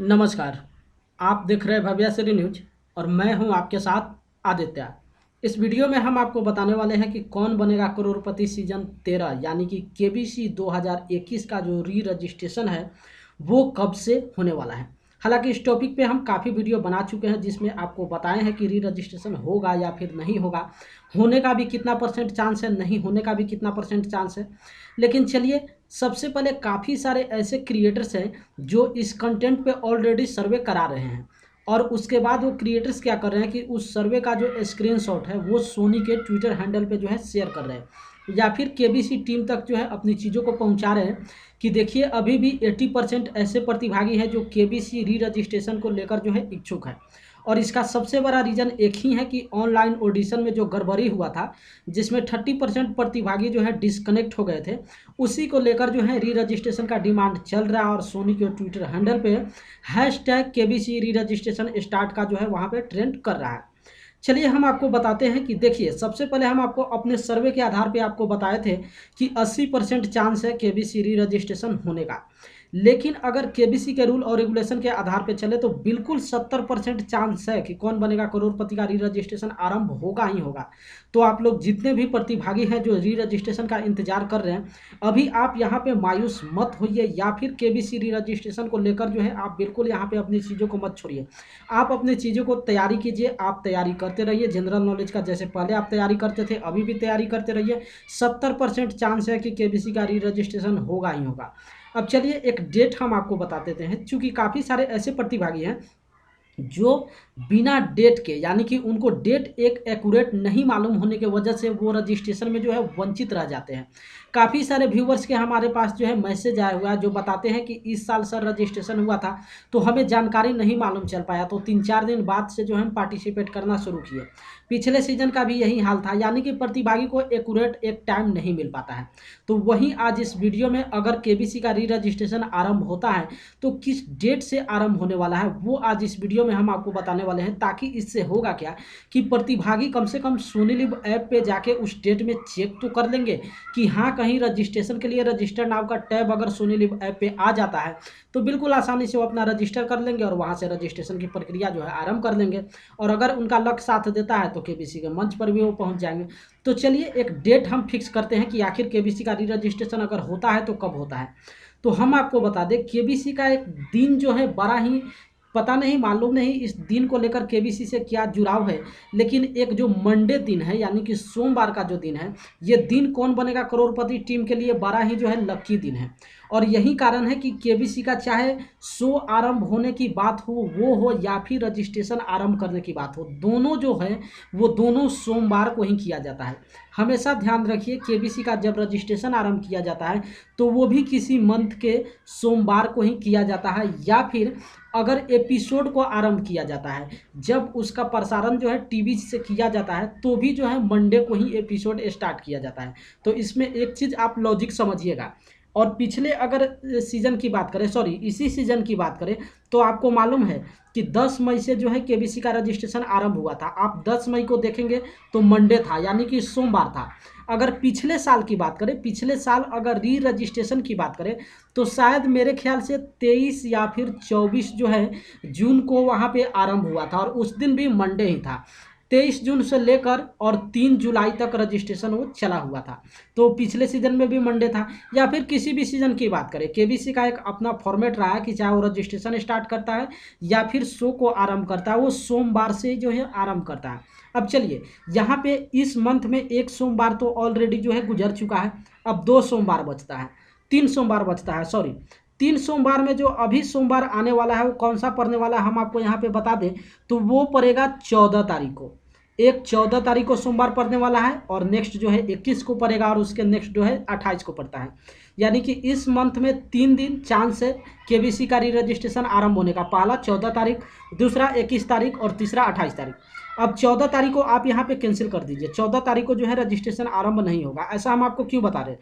नमस्कार। आप देख रहे हैं भव्या श्री न्यूज और मैं हूं आपके साथ आदित्य। इस वीडियो में हम आपको बताने वाले हैं कि कौन बनेगा करोड़पति सीजन 13 यानी कि केबीसी 2021 का जो री रजिस्ट्रेशन है वो कब से होने वाला है। हालांकि इस टॉपिक पे हम काफ़ी वीडियो बना चुके हैं जिसमें आपको बताए हैं कि री रजिस्ट्रेशन होगा या फिर नहीं होगा, होने का भी कितना परसेंट चांस है, नहीं होने का भी कितना परसेंट चांस है। लेकिन चलिए, सबसे पहले काफ़ी सारे ऐसे क्रिएटर्स हैं जो इस कंटेंट पे ऑलरेडी सर्वे करा रहे हैं और उसके बाद वो क्रिएटर्स क्या कर रहे हैं कि उस सर्वे का जो स्क्रीनशॉट है वो सोनी के ट्विटर हैंडल पे जो है शेयर कर रहे हैं या फिर केबीसी टीम तक जो है अपनी चीज़ों को पहुंचा रहे हैं कि देखिए अभी भी 80% ऐसे प्रतिभागी हैं जो केबीसी री रजिस्ट्रेशन को लेकर जो है इच्छुक है। और इसका सबसे बड़ा रीज़न एक ही है कि ऑनलाइन ऑडिशन में जो गड़बड़ी हुआ था जिसमें 30% प्रतिभागी जो है डिस्कनेक्ट हो गए थे, उसी को लेकर जो है री रजिस्ट्रेशन का डिमांड चल रहा है और सोनी के ट्विटर हैंडल पे हैशटैग केबीसी री रजिस्ट्रेशन स्टार्ट का जो है वहाँ पे ट्रेंड कर रहा है। चलिए हम आपको बताते हैं कि देखिए, सबसे पहले हम आपको अपने सर्वे के आधार पे आपको बताए थे कि 80% चांस है केबीसी री रजिस्ट्रेशन होने का। लेकिन अगर केबीसी के रूल और रेगुलेशन के आधार पे चले तो बिल्कुल 70% चांस है कि कौन बनेगा करोड़पति का री रजिस्ट्रेशन आरंभ होगा ही होगा। तो आप लोग जितने भी प्रतिभागी हैं जो री रजिस्ट्रेशन का इंतजार कर रहे हैं, अभी आप यहाँ पे मायूस मत होइए या फिर केबीसी री रजिस्ट्रेशन को लेकर जो है आप बिल्कुल यहाँ पे अपनी चीज़ों को मत छोड़िए। आप अपनी चीज़ों को तैयारी कीजिए, आप तैयारी करते रहिए जनरल नॉलेज का, जैसे पहले आप तैयारी करते थे अभी भी तैयारी करते रहिए। 70% चांस है कि केबीसी का री रजिस्ट्रेशन होगा ही होगा। अब चलिए एक डेट हम आपको बता देते हैं, क्योंकि काफ़ी सारे ऐसे प्रतिभागी हैं जो बिना डेट के, यानी कि उनको डेट एक एक्यूरेट नहीं मालूम होने की वजह से वो रजिस्ट्रेशन में जो है वंचित रह जाते हैं। काफ़ी सारे व्यूवर्स के हमारे पास जो है मैसेज आया हुआ है जो बताते हैं कि इस साल सर रजिस्ट्रेशन हुआ था तो हमें जानकारी नहीं मालूम चल पाया, तो 3-4 दिन बाद से जो हम पार्टिसिपेट करना शुरू किए। पिछले सीजन का भी यही हाल था, यानी कि प्रतिभागी को एक्यूरेट एक टाइम नहीं मिल पाता है। तो वहीं आज इस वीडियो में अगर केबीसी का री रजिस्ट्रेशन आरंभ होता है तो किस डेट से आरंभ होने वाला है वो आज इस वीडियो में हम आपको बताने वाले हैं, ताकि इससे होगा क्या कि प्रतिभागी कम से कम सोनी लिव ऐप पे जाके उस डेट में चेक तो कर लेंगे कि हाँ कहीं रजिस्ट्रेशन के लिए रजिस्टर नाउ का टैब अगर सोनी लिव ऐप पे आ जाता है तो बिल्कुल आसानी से वो अपना रजिस्टर कर लेंगे और वहाँ से रजिस्ट्रेशन की प्रक्रिया जो है आरंभ कर लेंगे। और अगर उनका लक साथ देता है तो केबीसी के मंच पर भी वो पहुँच जाएंगे। तो चलिए एक डेट हम फिक्स करते हैं कि आखिर केबीसी का री रजिस्ट्रेशन अगर होता है तो कब होता है। तो हम आपको बता दें केबीसी का एक दिन जो है बड़ा ही, पता नहीं मालूम नहीं इस दिन को लेकर केबीसी से क्या जुड़ाव है, लेकिन एक जो मंडे दिन है यानी कि सोमवार का जो दिन है, ये दिन कौन बनेगा करोड़पति टीम के लिए बड़ा ही जो है लकी दिन है। और यही कारण है कि केबीसी का चाहे शो आरंभ होने की बात हो वो हो या फिर रजिस्ट्रेशन आरंभ करने की बात हो, दोनों जो है वो दोनों सोमवार को ही किया जाता है। हमेशा ध्यान रखिए केबीसी का जब रजिस्ट्रेशन आरंभ किया जाता है तो वो भी किसी मंथ के सोमवार को ही किया जाता है, या फिर अगर एपिसोड को आरंभ किया जाता है जब उसका प्रसारण जो है टीवी से किया जाता है तो भी जो है मंडे को ही एपिसोड स्टार्ट किया जाता है। तो इसमें एक चीज़ आप लॉजिक समझिएगा। और पिछले अगर सीजन की बात करें, सॉरी इसी सीजन की बात करें, तो आपको मालूम है कि 10 मई से जो है केबीसी का रजिस्ट्रेशन आरंभ हुआ था। आप 10 मई को देखेंगे तो मंडे था यानी कि सोमवार था। अगर पिछले साल की बात करें, पिछले साल अगर री रजिस्ट्रेशन की बात करें तो शायद मेरे ख्याल से 23 या फिर 24 जो है जून को वहाँ पे आरंभ हुआ था और उस दिन भी मंडे ही था। 23 जून से लेकर और 3 जुलाई तक रजिस्ट्रेशन वो चला हुआ था। तो पिछले सीजन में भी मंडे था। या फिर किसी भी सीजन की बात करें, केबीसी का एक अपना फॉर्मेट रहा है कि चाहे वो रजिस्ट्रेशन स्टार्ट करता है या फिर शो को आरंभ करता है, वो सोमवार से जो है आरंभ करता है। अब चलिए यहाँ पे इस मंथ में एक सोमवार तो ऑलरेडी जो है गुजर चुका है, अब 2 सोमवार बचता है, 3 सोमवार बचता है, सॉरी 3 सोमवार में जो अभी सोमवार आने वाला है वो कौन सा पड़ने वाला है हम आपको यहाँ पे बता दें तो वो पड़ेगा 14 तारीख को। एक 14 तारीख को सोमवार पड़ने वाला है और नेक्स्ट जो है 21 को पड़ेगा और उसके नेक्स्ट जो है 28 को पड़ता है। यानी कि इस मंथ में 3 दिन चांस है केबीसी का री रजिस्ट्रेशन आरंभ होने का, पहला 14 तारीख, दूसरा 21 तारीख और तीसरा 28 तारीख। अब 14 तारीख को आप यहाँ पे कैंसिल कर दीजिए, 14 तारीख को जो है रजिस्ट्रेशन आरंभ नहीं होगा। ऐसा हम आपको क्यों बता रहे हैं,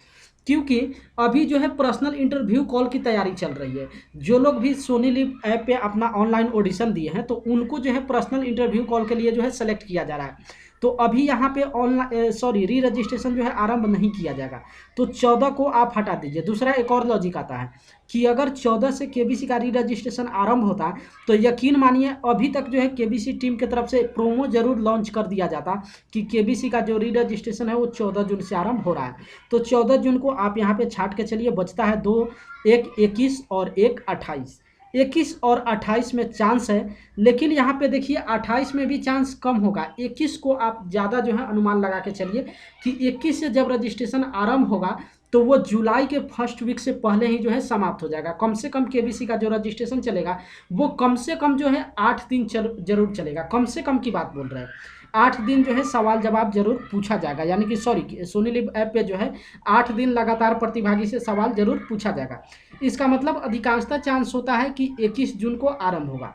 क्योंकि अभी जो है पर्सनल इंटरव्यू कॉल की तैयारी चल रही है। जो लोग भी सोनी लिव ऐप पे अपना ऑनलाइन ऑडिशन दिए हैं तो उनको जो है पर्सनल इंटरव्यू कॉल के लिए जो है सेलेक्ट किया जा रहा है। तो अभी यहाँ पे ऑनलाइन री रजिस्ट्रेशन जो है आरंभ नहीं किया जाएगा, तो 14 को आप हटा दीजिए। दूसरा एक और लॉजिक आता है कि अगर 14 से केबीसी का री रजिस्ट्रेशन आरंभ होता तो यकीन मानिए अभी तक जो है केबीसी टीम की तरफ से प्रोमो जरूर लॉन्च कर दिया जाता कि केबीसी का जो री रजिस्ट्रेशन है वो 14 जून से आरंभ हो रहा है। तो 14 जून को आप यहाँ पे छाट के चलिए, बचता है दो, एक 21 और एक 28। 21 और 28 में चांस है, लेकिन यहाँ पे देखिए 28 में भी चांस कम होगा। 21 को आप ज़्यादा जो है अनुमान लगा के चलिए कि 21 से जब रजिस्ट्रेशन आरंभ होगा तो वो जुलाई के फर्स्ट वीक से पहले ही जो है समाप्त हो जाएगा। कम से कम केबीसी का जो रजिस्ट्रेशन चलेगा वो कम से कम जो है 8 दिन जरूर चलेगा। कम से कम की बात बोल रहे हैं, 8 दिन जो है सवाल जवाब जरूर पूछा जाएगा, यानी कि सोनी लिव ऐप पे जो है 8 दिन लगातार प्रतिभागी से सवाल जरूर पूछा जाएगा। इसका मतलब अधिकांशतः चांस होता है कि 21 जून को आरंभ होगा।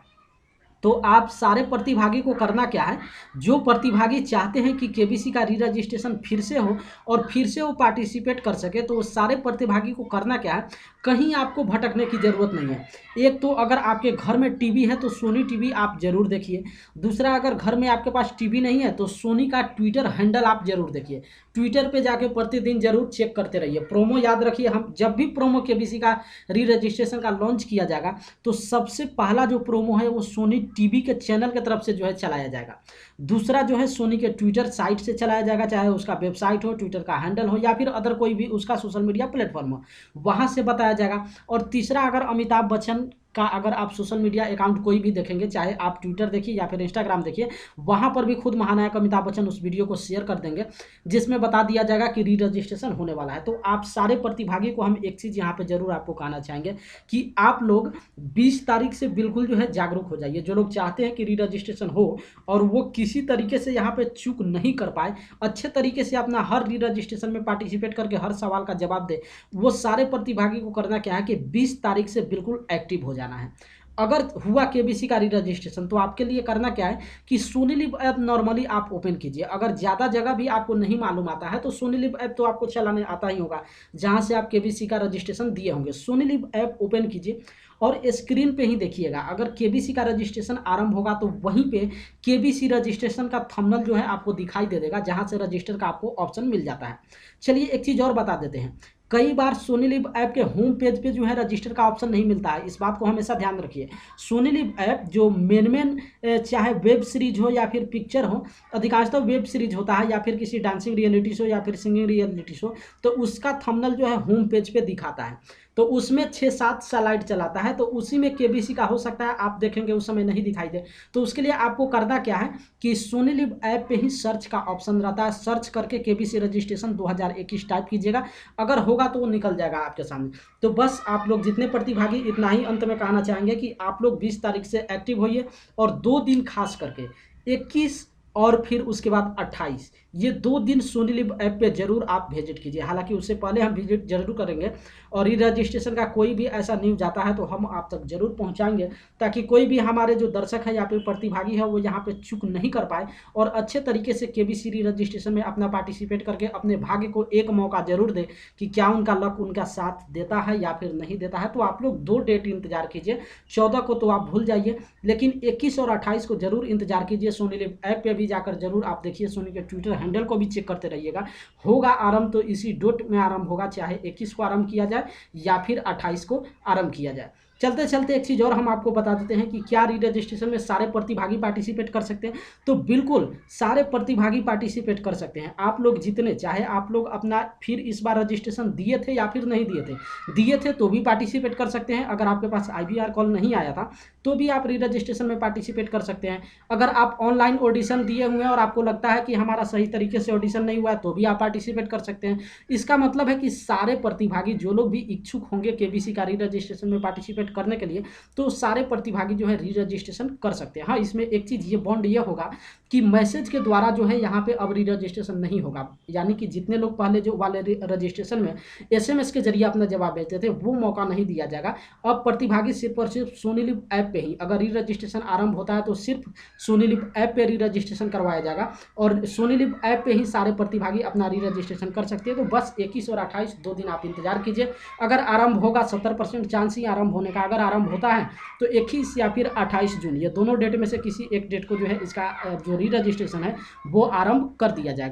तो आप सारे प्रतिभागी को करना क्या है, जो प्रतिभागी चाहते हैं कि केबीसी का री रजिस्ट्रेशन फिर से हो और फिर से वो पार्टिसिपेट कर सके, तो सारे प्रतिभागी को करना क्या है, कहीं आपको भटकने की ज़रूरत नहीं है। एक तो अगर आपके घर में टीवी है तो सोनी टीवी आप जरूर देखिए। दूसरा, अगर घर में आपके पास टीवी नहीं है तो सोनी का ट्विटर हैंडल आप जरूर देखिए। ट्विटर पे जाके प्रतिदिन जरूर चेक करते रहिए। प्रोमो याद रखिए, हम जब भी प्रोमो केबीसी का री रजिस्ट्रेशन का लॉन्च किया जाएगा तो सबसे पहला जो प्रोमो है वो सोनी टीवी के चैनल की तरफ से जो है चलाया जाएगा। दूसरा जो है सोनी के ट्विटर साइट से चलाया जाएगा, चाहे उसका वेबसाइट हो, ट्विटर का हैंडल हो या फिर अदर कोई भी उसका सोशल मीडिया प्लेटफॉर्म हो, वहाँ से बताया जाएगा। और तीसरा, अगर अमिताभ बच्चन का अगर आप सोशल मीडिया अकाउंट कोई भी देखेंगे, चाहे आप ट्विटर देखिए या फिर इंस्टाग्राम देखिए, वहाँ पर भी खुद महानायक अमिताभ बच्चन उस वीडियो को शेयर कर देंगे जिसमें बता दिया जाएगा कि री रजिस्ट्रेशन होने वाला है। तो आप सारे प्रतिभागी को हम एक चीज़ यहाँ पे जरूर आपको कहना चाहेंगे कि आप लोग 20 तारीख से बिल्कुल जो है जागरूक हो जाइए। जो लोग चाहते हैं कि री रजिस्ट्रेशन हो और वो किसी तरीके से यहाँ पे चूक नहीं कर पाए, अच्छे तरीके से अपना हर री रजिस्ट्रेशन में पार्टिसिपेट करके हर सवाल का जवाब दे, वो सारे प्रतिभागी को करना क्या है कि 20 तारीख से बिल्कुल एक्टिव हो जाना है। अगर हुआ केबीसी का री रजिस्ट्रेशन तो आपके लिए करना क्या है कि सोनी लिव ऐप नॉर्मली आप ओपन कीजिए। अगर ज़्यादा जगह भी आपको नहीं मालूम आता है तो सोनी लिव ऐप तो आपको चलाने आता ही होगा, जहां से आप केबीसी का रजिस्ट्रेशन दिए होंगे। सोनी लिव ऐप ओपन कीजिए और स्क्रीन पे ही देखिएगा, अगर केबीसी का रजिस्ट्रेशन आरंभ होगा तो वहीं पे केबीसी रजिस्ट्रेशन का थंबनेल जो है आपको दिखाई दे देगा, जहां से रजिस्टर का आपको ऑप्शन मिल जाता है। चलिए एक चीज़ और बता देते हैं, कई बार सोनी लिव ऐप के होम पेज पे जो है रजिस्टर का ऑप्शन नहीं मिलता है। इस बात को हमेशा ध्यान रखिए। सोनी लिव ऐप जो मेन चाहे वेब सीरीज हो या फिर पिक्चर हो, अधिकांशतः वेब सीरीज होता है या फिर किसी डांसिंग रियलिटी शो या फिर सिंगिंग रियलिटी शो, तो उसका थंबनेल जो है होम पेज पे दिखाता है। तो उसमें 6-7 स्लाइड चलाता है, तो उसी में केबीसी का हो सकता है आप देखेंगे उस समय नहीं दिखाई दे। तो उसके लिए आपको करना क्या है कि सोनी लिव ऐप पे ही सर्च का ऑप्शन रहता है, सर्च करके केबीसी रजिस्ट्रेशन 2021 टाइप कीजिएगा, अगर होगा तो वो निकल जाएगा आपके सामने। तो बस आप लोग जितने प्रतिभागी, इतना ही अंत में कहना चाहेंगे कि आप लोग 20 तारीख से एक्टिव होइए और 2 दिन खास करके 21 और फिर उसके बाद 28, ये 2 दिन सोनी लिव ऐप पे जरूर आप विजिट कीजिए। हालांकि उससे पहले हम विजिट जरूर करेंगे और री रजिस्ट्रेशन का कोई भी ऐसा न्यूज आता है तो हम आप तक जरूर पहुंचाएंगे, ताकि कोई भी हमारे जो दर्शक है या फिर प्रतिभागी है वो यहाँ पे चूक नहीं कर पाए और अच्छे तरीके से केबीसी री रजिस्ट्रेशन में अपना पार्टिसिपेट करके अपने भाग्य को एक मौका जरूर दे कि क्या उनका लक उनका साथ देता है या फिर नहीं देता है। तो आप लोग 2 डेट इंतजार कीजिए, 14 को तो आप भूल जाइए, लेकिन 21 और 28 को जरूर इंतजार कीजिए। सोनी लिव ऐप पे भी जाकर जरूर आप देखिए, सोनी के ट्विटर हैंडल को भी चेक करते रहिएगा। होगा आरंभ तो इसी डेट में आरंभ होगा, चाहे 21 को आरंभ किया जाए या फिर 28 को आरंभ किया जाए। चलते चलते एक चीज़ और हम आपको बता देते हैं कि क्या री रजिस्ट्रेशन में सारे प्रतिभागी पार्टिसिपेट कर सकते हैं। तो बिल्कुल सारे प्रतिभागी पार्टिसिपेट कर सकते हैं। आप लोग जितने चाहे आप लोग अपना फिर इस बार रजिस्ट्रेशन दिए थे या फिर नहीं दिए थे तो भी पार्टिसिपेट कर सकते हैं। अगर आपके पास IVR कॉल नहीं आया था तो भी आप री रजिस्ट्रेशन में पार्टिसिपेट कर सकते हैं। अगर आप ऑनलाइन ऑडिशन दिए हुए हैं और आपको लगता है कि हमारा सही तरीके से ऑडिशन नहीं हुआ है तो भी आप पार्टिसिपेट कर सकते हैं। इसका मतलब है कि सारे प्रतिभागी जो लोग भी इच्छुक होंगे केबीसी का री रजिस्ट्रेशन में पार्टिसिपेट करने के लिए, तो सारे प्रतिभागी जो है री रजिस्ट्रेशन कर सकते हैं। हाँ, इसमें एक चीज़ ये बॉन्ड ये होगा कि मैसेज के द्वारा जो है यहाँ पे अब री रजिस्ट्रेशन नहीं होगा, यानी कि जितने लोग पहले जो वाले रजिस्ट्रेशन में SMS के जरिए अपना जवाब भेजते थे वो मौका नहीं दिया जाएगा। अब प्रतिभागी सिर्फ और सिर्फ सोनी लिव ऐप पे ही, अगर री रजिस्ट्रेशन आरंभ होता है तो सिर्फ सोनी लिव ऐप पे री रजिस्ट्रेशन करवाया जाएगा और सोनी लिव ऐप पे ही सारे प्रतिभागी अपना री रजिस्ट्रेशन कर सकते हैं। तो बस 21 और 28 2 दिन आप इंतजार कीजिए। अगर आरंभ होगा 70% चांस ही आरंभ होने का का अगर आरंभ होता है तो 21 या फिर 28 जून, ये दोनों डेट में से किसी एक डेट को जो है इसका जो री रजिस्ट्रेशन है वो आरंभ कर दिया जाएगा।